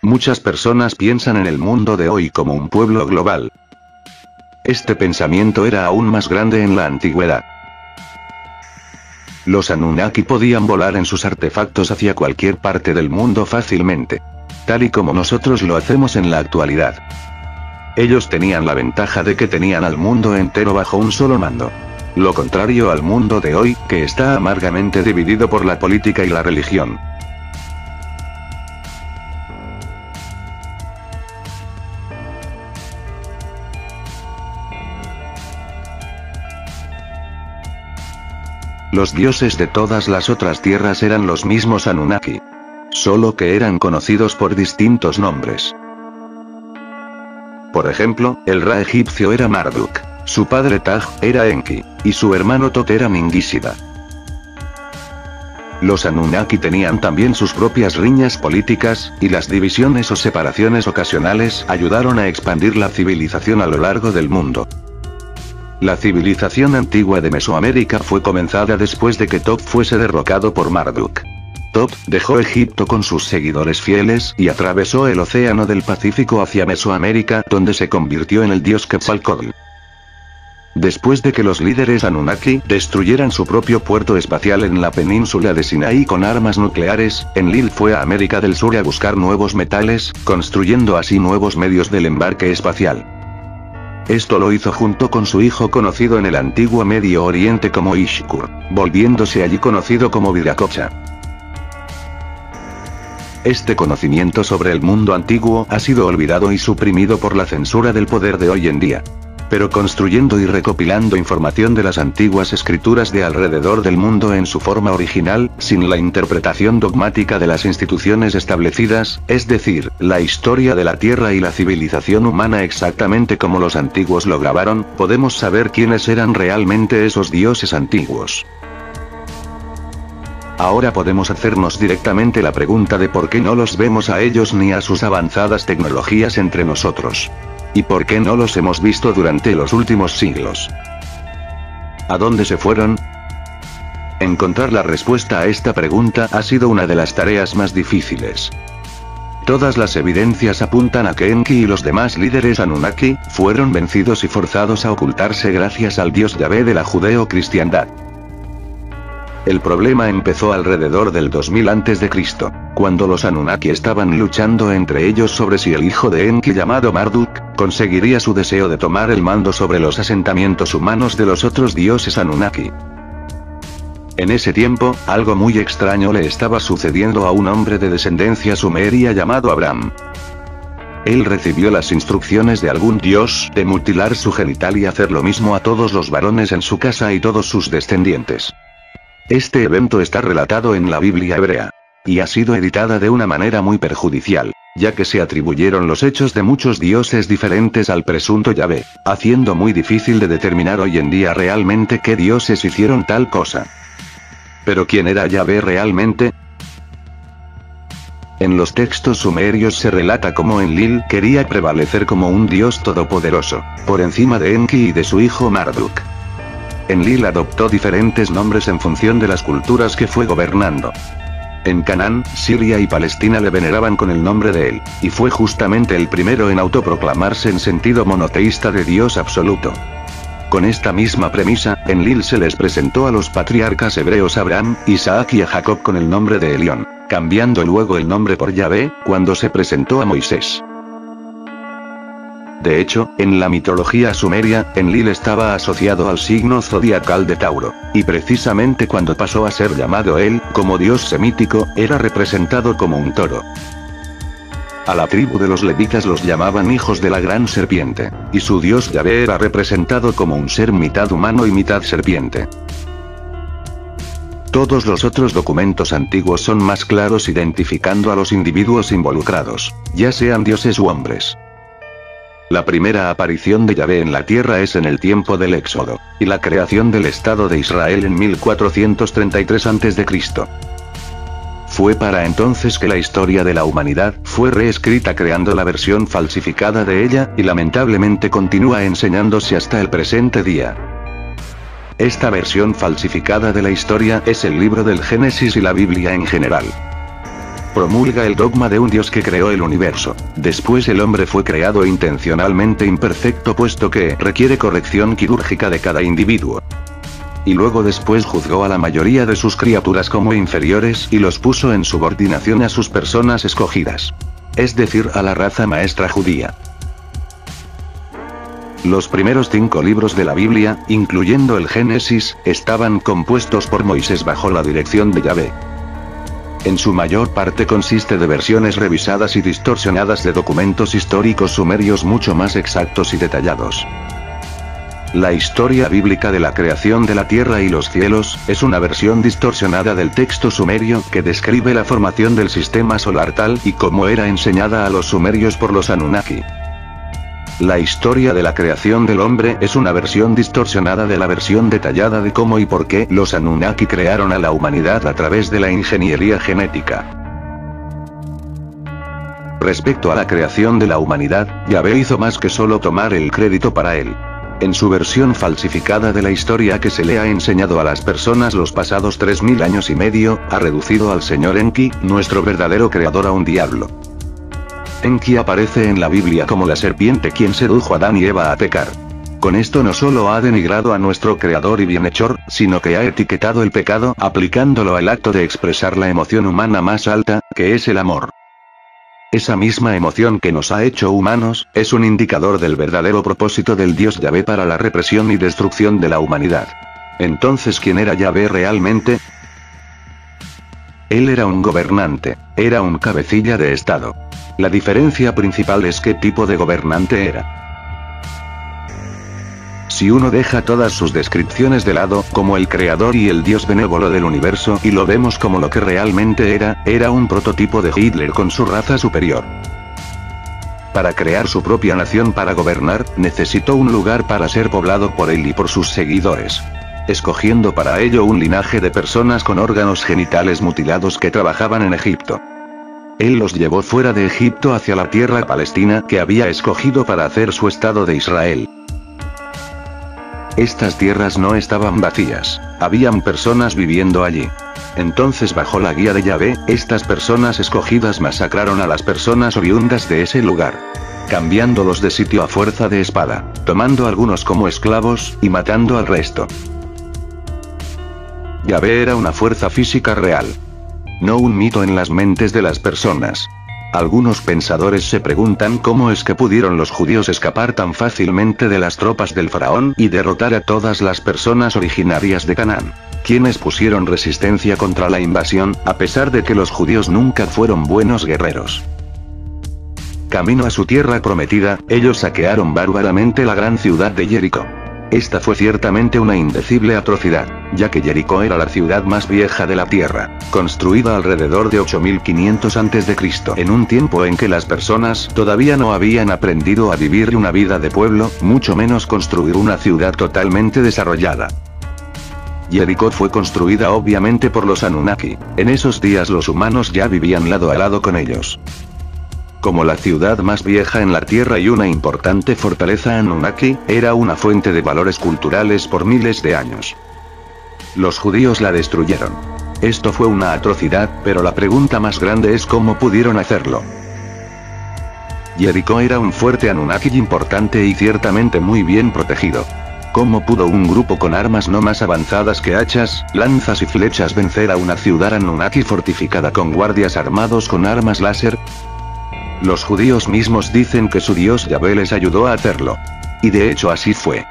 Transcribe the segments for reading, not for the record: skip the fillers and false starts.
Muchas personas piensan en el mundo de hoy como un pueblo global. Este pensamiento era aún más grande en la antigüedad. Los Anunnaki podían volar en sus artefactos hacia cualquier parte del mundo fácilmente. Tal y como nosotros lo hacemos en la actualidad. Ellos tenían la ventaja de que tenían al mundo entero bajo un solo mando. Lo contrario al mundo de hoy, que está amargamente dividido por la política y la religión. Los dioses de todas las otras tierras eran los mismos Anunnaki. Solo que eran conocidos por distintos nombres. Por ejemplo, el Ra egipcio era Marduk, su padre Taj era Enki, y su hermano Tot era Mingisida. Los Anunnaki tenían también sus propias riñas políticas, y las divisiones o separaciones ocasionales ayudaron a expandir la civilización a lo largo del mundo. La civilización antigua de Mesoamérica fue comenzada después de que Tot fuese derrocado por Marduk. Tot dejó Egipto con sus seguidores fieles y atravesó el océano del Pacífico hacia Mesoamérica, donde se convirtió en el dios Quetzalcóatl. Después de que los líderes Anunnaki destruyeran su propio puerto espacial en la península de Sinaí con armas nucleares, Enlil fue a América del Sur a buscar nuevos metales, construyendo así nuevos medios del embarque espacial. Esto lo hizo junto con su hijo conocido en el antiguo Medio Oriente como Ishkur, volviéndose allí conocido como Viracocha. Este conocimiento sobre el mundo antiguo ha sido olvidado y suprimido por la censura del poder de hoy en día. Pero construyendo y recopilando información de las antiguas escrituras de alrededor del mundo en su forma original, sin la interpretación dogmática de las instituciones establecidas, es decir, la historia de la Tierra y la civilización humana exactamente como los antiguos lo grabaron, podemos saber quiénes eran realmente esos dioses antiguos. Ahora podemos hacernos directamente la pregunta de por qué no los vemos a ellos ni a sus avanzadas tecnologías entre nosotros. ¿Y por qué no los hemos visto durante los últimos siglos? ¿A dónde se fueron? Encontrar la respuesta a esta pregunta ha sido una de las tareas más difíciles. Todas las evidencias apuntan a que Enki y los demás líderes Anunnaki fueron vencidos y forzados a ocultarse gracias al dios Yahvé de la judeo-cristiandad. El problema empezó alrededor del 2000 a.C., cuando los Anunnaki estaban luchando entre ellos sobre si el hijo de Enki llamado Marduk conseguiría su deseo de tomar el mando sobre los asentamientos humanos de los otros dioses Anunnaki. En ese tiempo, algo muy extraño le estaba sucediendo a un hombre de descendencia sumeria llamado Abraham. Él recibió las instrucciones de algún dios de mutilar su genital y hacer lo mismo a todos los varones en su casa y todos sus descendientes. Este evento está relatado en la Biblia hebrea. Y ha sido editada de una manera muy perjudicial, ya que se atribuyeron los hechos de muchos dioses diferentes al presunto Yahvé, haciendo muy difícil de determinar hoy en día realmente qué dioses hicieron tal cosa. ¿Pero quién era Yahvé realmente? En los textos sumerios se relata cómo Enlil quería prevalecer como un dios todopoderoso, por encima de Enki y de su hijo Marduk. Enlil adoptó diferentes nombres en función de las culturas que fue gobernando. En Canaán, Siria y Palestina le veneraban con el nombre de él, y fue justamente el primero en autoproclamarse en sentido monoteísta de Dios absoluto. Con esta misma premisa, Enlil se les presentó a los patriarcas hebreos Abraham, Isaac y a Jacob con el nombre de Elión, cambiando luego el nombre por Yahvé, cuando se presentó a Moisés. De hecho, en la mitología sumeria, Enlil estaba asociado al signo zodiacal de Tauro, y precisamente cuando pasó a ser llamado él, como dios semítico, era representado como un toro. A la tribu de los levitas los llamaban hijos de la gran serpiente, y su dios Yahvé era representado como un ser mitad humano y mitad serpiente. Todos los otros documentos antiguos son más claros identificando a los individuos involucrados, ya sean dioses u hombres. La primera aparición de Yahvé en la tierra es en el tiempo del Éxodo, y la creación del Estado de Israel en 1433 a.C. Fue para entonces que la historia de la humanidad fue reescrita creando la versión falsificada de ella, y lamentablemente continúa enseñándose hasta el presente día. Esta versión falsificada de la historia es el libro del Génesis y la Biblia en general. promulga el dogma de un Dios que creó el universo. Después el hombre fue creado intencionalmente imperfecto puesto que requiere corrección quirúrgica de cada individuo. Y luego después juzgó a la mayoría de sus criaturas como inferiores y los puso en subordinación a sus personas escogidas. Es decir, a la raza maestra judía. Los primeros 5 libros de la Biblia, incluyendo el Génesis, estaban compuestos por Moisés bajo la dirección de Yahvé. En su mayor parte consiste de versiones revisadas y distorsionadas de documentos históricos sumerios mucho más exactos y detallados. La historia bíblica de la creación de la tierra y los cielos, es una versión distorsionada del texto sumerio que describe la formación del sistema solar tal y como era enseñada a los sumerios por los Anunnaki. La historia de la creación del hombre es una versión distorsionada de la versión detallada de cómo y por qué los Anunnaki crearon a la humanidad a través de la ingeniería genética. Respecto a la creación de la humanidad, Yahvé hizo más que solo tomar el crédito para él. En su versión falsificada de la historia que se le ha enseñado a las personas los pasados 3000 años y medio, ha reducido al señor Enki, nuestro verdadero creador, a un diablo. Enki aparece en la Biblia como la serpiente quien sedujo a Adán y Eva a pecar. Con esto no solo ha denigrado a nuestro creador y bienhechor, sino que ha etiquetado el pecado aplicándolo al acto de expresar la emoción humana más alta, que es el amor. Esa misma emoción que nos ha hecho humanos, es un indicador del verdadero propósito del Dios Yahvé para la represión y destrucción de la humanidad. Entonces, ¿quién era Yahvé realmente? Él era un gobernante, era un cabecilla de estado. La diferencia principal es qué tipo de gobernante era. Si uno deja todas sus descripciones de lado, como el creador y el dios benévolo del universo, y lo vemos como lo que realmente era un prototipo de Hitler con su raza superior. Para crear su propia nación para gobernar, necesitó un lugar para ser poblado por él y por sus seguidores. Escogiendo para ello un linaje de personas con órganos genitales mutilados que trabajaban en Egipto. Él los llevó fuera de Egipto hacia la tierra palestina que había escogido para hacer su estado de Israel. Estas tierras no estaban vacías, habían personas viviendo allí. Entonces, bajo la guía de Yahvé, estas personas escogidas masacraron a las personas oriundas de ese lugar, cambiándolos de sitio a fuerza de espada, tomando a algunos como esclavos, y matando al resto. Yahvé era una fuerza física real, no un mito en las mentes de las personas. Algunos pensadores se preguntan cómo es que pudieron los judíos escapar tan fácilmente de las tropas del faraón y derrotar a todas las personas originarias de Canaán. Quienes pusieron resistencia contra la invasión, a pesar de que los judíos nunca fueron buenos guerreros. Camino a su tierra prometida, ellos saquearon bárbaramente la gran ciudad de Jericó. Esta fue ciertamente una indecible atrocidad, ya que Jericó era la ciudad más vieja de la tierra, construida alrededor de 8500 a.C., en un tiempo en que las personas todavía no habían aprendido a vivir una vida de pueblo, mucho menos construir una ciudad totalmente desarrollada. Jericó fue construida obviamente por los Anunnaki. En esos días los humanos ya vivían lado a lado con ellos. Como la ciudad más vieja en la Tierra y una importante fortaleza Anunnaki, era una fuente de valores culturales por miles de años. Los judíos la destruyeron. Esto fue una atrocidad, pero la pregunta más grande es cómo pudieron hacerlo. Jericó era un fuerte Anunnaki importante y ciertamente muy bien protegido. ¿Cómo pudo un grupo con armas no más avanzadas que hachas, lanzas y flechas vencer a una ciudad Anunnaki fortificada con guardias armados con armas láser? Los judíos mismos dicen que su Dios Yahvé les ayudó a hacerlo. Y de hecho así fue.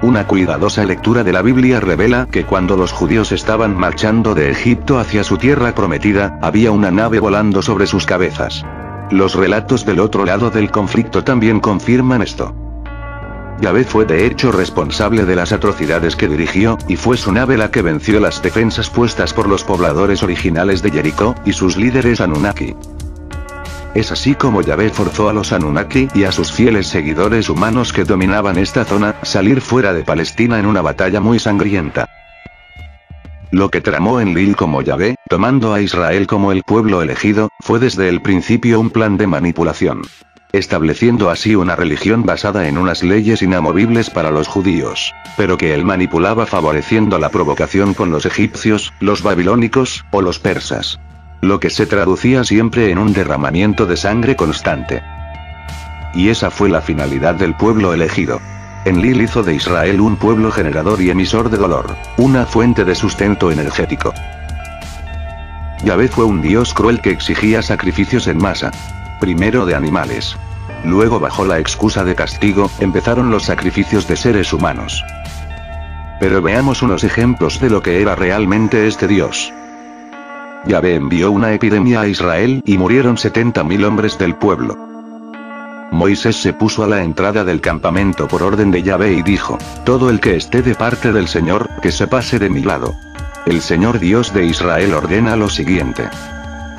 Una cuidadosa lectura de la Biblia revela que cuando los judíos estaban marchando de Egipto hacia su tierra prometida, había una nave volando sobre sus cabezas. Los relatos del otro lado del conflicto también confirman esto. Yahvé fue de hecho responsable de las atrocidades que dirigió, y fue su nave la que venció las defensas puestas por los pobladores originales de Jericó, y sus líderes Anunnaki. Es así como Yahvé forzó a los Anunnaki y a sus fieles seguidores humanos que dominaban esta zona, salir fuera de Palestina en una batalla muy sangrienta. Lo que tramó Enlil como Yahvé, tomando a Israel como el pueblo elegido, fue desde el principio un plan de manipulación. Estableciendo así una religión basada en unas leyes inamovibles para los judíos, pero que él manipulaba favoreciendo la provocación con los egipcios, los babilónicos, o los persas. lo que se traducía siempre en un derramamiento de sangre constante. Y esa fue la finalidad del pueblo elegido. Enlil hizo de Israel un pueblo generador y emisor de dolor, una fuente de sustento energético. Yahvé fue un Dios cruel que exigía sacrificios en masa. Primero de animales. Luego, bajo la excusa de castigo, empezaron los sacrificios de seres humanos. Pero veamos unos ejemplos de lo que era realmente este Dios. Yahvé envió una epidemia a Israel y murieron 70.000 hombres del pueblo. Moisés se puso a la entrada del campamento por orden de Yahvé y dijo: todo el que esté de parte del Señor, que se pase de mi lado. El Señor Dios de Israel ordena lo siguiente: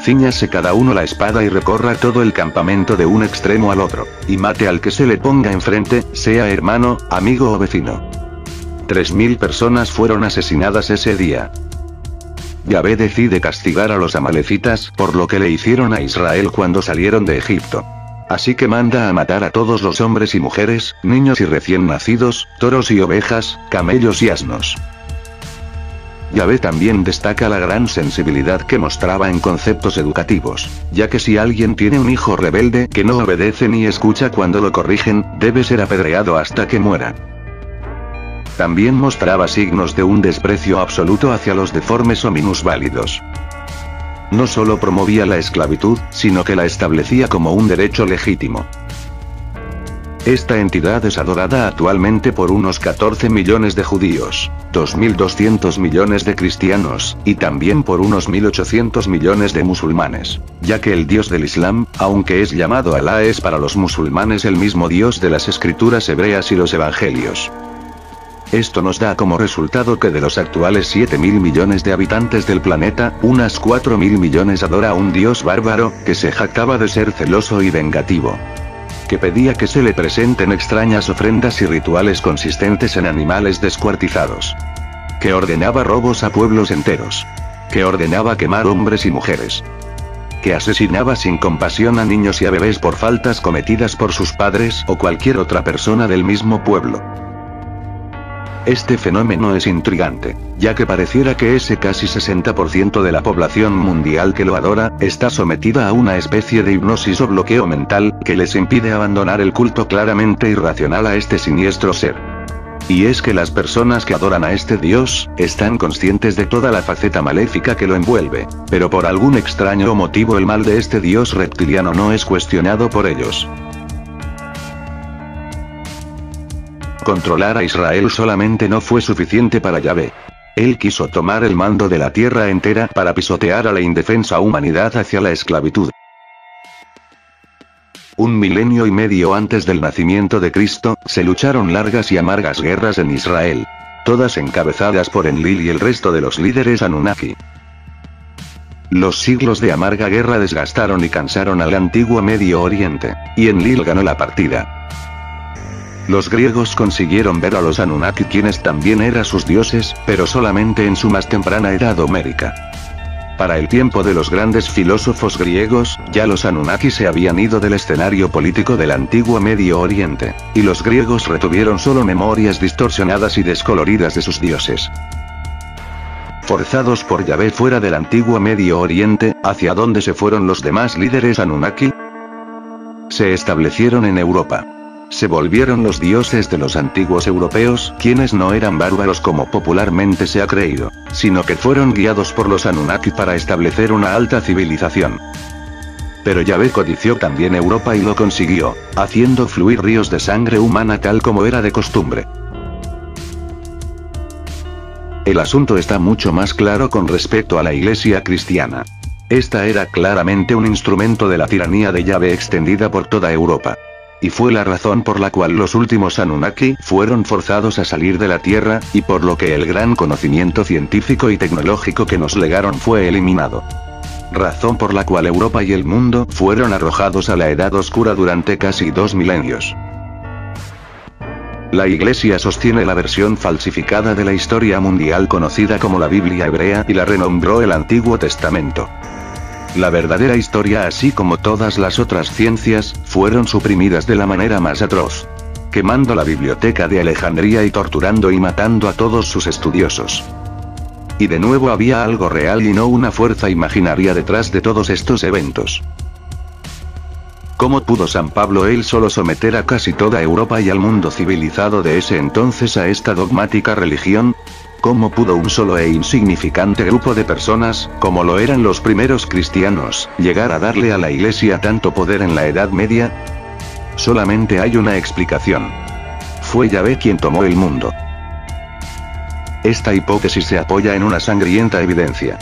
cíñase cada uno la espada y recorra todo el campamento de un extremo al otro, y mate al que se le ponga enfrente, sea hermano, amigo o vecino. 3.000 personas fueron asesinadas ese día. Yahvé decide castigar a los amalecitas por lo que le hicieron a Israel cuando salieron de Egipto. Así que manda a matar a todos los hombres y mujeres, niños y recién nacidos, toros y ovejas, camellos y asnos. Yahvé también destaca la gran sensibilidad que mostraba en conceptos educativos, ya que si alguien tiene un hijo rebelde que no obedece ni escucha cuando lo corrigen, debe ser apedreado hasta que muera. También mostraba signos de un desprecio absoluto hacia los deformes o minusválidos. No solo promovía la esclavitud, sino que la establecía como un derecho legítimo. Esta entidad es adorada actualmente por unos 14 millones de judíos, 2.200 millones de cristianos, y también por unos 1.800 millones de musulmanes, ya que el Dios del Islam, aunque es llamado Alá, es para los musulmanes el mismo Dios de las escrituras hebreas y los evangelios. Esto nos da como resultado que de los actuales 7.000 millones de habitantes del planeta, unas 4.000 millones adora a un Dios bárbaro, que se jactaba de ser celoso y vengativo. Que pedía que se le presenten extrañas ofrendas y rituales consistentes en animales descuartizados. Que ordenaba robos a pueblos enteros. Que ordenaba quemar hombres y mujeres. Que asesinaba sin compasión a niños y a bebés por faltas cometidas por sus padres o cualquier otra persona del mismo pueblo. Este fenómeno es intrigante, ya que pareciera que ese casi 60% de la población mundial que lo adora, está sometida a una especie de hipnosis o bloqueo mental, que les impide abandonar el culto claramente irracional a este siniestro ser. Y es que las personas que adoran a este Dios, están conscientes de toda la faceta maléfica que lo envuelve, pero por algún extraño motivo el mal de este Dios reptiliano no es cuestionado por ellos. Controlar a Israel solamente no fue suficiente para Yahvé. Él quiso tomar el mando de la tierra entera para pisotear a la indefensa humanidad hacia la esclavitud. 1 milenio y medio antes del nacimiento de Cristo, se lucharon largas y amargas guerras en Israel. Todas encabezadas por Enlil y el resto de los líderes Anunnaki. Los siglos de amarga guerra desgastaron y cansaron al antiguo Medio Oriente, y Enlil ganó la partida. Los griegos consiguieron ver a los Anunnaki, quienes también eran sus dioses, pero solamente en su más temprana edad homérica. Para el tiempo de los grandes filósofos griegos, ya los Anunnaki se habían ido del escenario político del antiguo Medio Oriente, y los griegos retuvieron solo memorias distorsionadas y descoloridas de sus dioses. Forzados por Yahvé fuera del antiguo Medio Oriente, ¿hacia dónde se fueron los demás líderes Anunnaki? Se establecieron en Europa. Se volvieron los dioses de los antiguos europeos, quienes no eran bárbaros como popularmente se ha creído, sino que fueron guiados por los Anunnaki para establecer una alta civilización. Pero Yahvé codició también Europa y lo consiguió, haciendo fluir ríos de sangre humana tal como era de costumbre. El asunto está mucho más claro con respecto a la Iglesia cristiana. Esta era claramente un instrumento de la tiranía de Yahvé extendida por toda Europa. Y fue la razón por la cual los últimos Anunnaki fueron forzados a salir de la Tierra, y por lo que el gran conocimiento científico y tecnológico que nos legaron fue eliminado. Razón por la cual Europa y el mundo fueron arrojados a la Edad Oscura durante casi 2 milenios. La Iglesia sostiene la versión falsificada de la historia mundial conocida como la Biblia hebrea y la renombró el Antiguo Testamento. La verdadera historia, así como todas las otras ciencias, fueron suprimidas de la manera más atroz. Quemando la biblioteca de Alejandría y torturando y matando a todos sus estudiosos. Y de nuevo había algo real y no una fuerza imaginaria detrás de todos estos eventos. ¿Cómo pudo San Pablo él solo someter a casi toda Europa y al mundo civilizado de ese entonces a esta dogmática religión? ¿Cómo pudo un solo e insignificante grupo de personas, como lo eran los primeros cristianos, llegar a darle a la Iglesia tanto poder en la Edad Media? Solamente hay una explicación. Fue Yahvé quien tomó el mundo. Esta hipótesis se apoya en una sangrienta evidencia.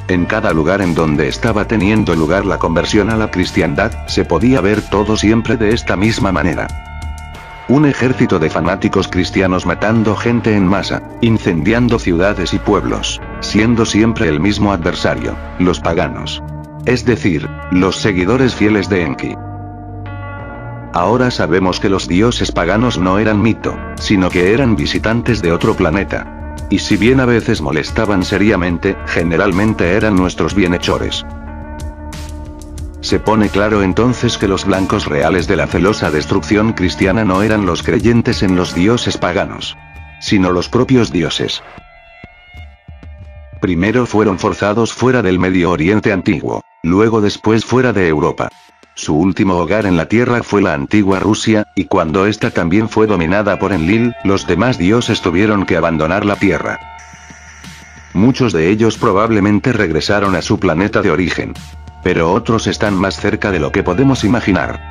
En cada lugar en donde estaba teniendo lugar la conversión a la cristiandad, se podía ver todo siempre de esta misma manera. Un ejército de fanáticos cristianos matando gente en masa, incendiando ciudades y pueblos, siendo siempre el mismo adversario, los paganos. Es decir, los seguidores fieles de Enki. Ahora sabemos que los dioses paganos no eran mito, sino que eran visitantes de otro planeta. Y si bien a veces molestaban seriamente, generalmente eran nuestros bienhechores. Se pone claro entonces que los blancos reales de la celosa destrucción cristiana no eran los creyentes en los dioses paganos, sino los propios dioses. Primero fueron forzados fuera del Medio Oriente antiguo, luego después fuera de Europa. Su último hogar en la tierra fue la antigua Rusia, y cuando ésta también fue dominada por Enlil, los demás dioses tuvieron que abandonar la tierra. Muchos de ellos probablemente regresaron a su planeta de origen. Pero otros están más cerca de lo que podemos imaginar.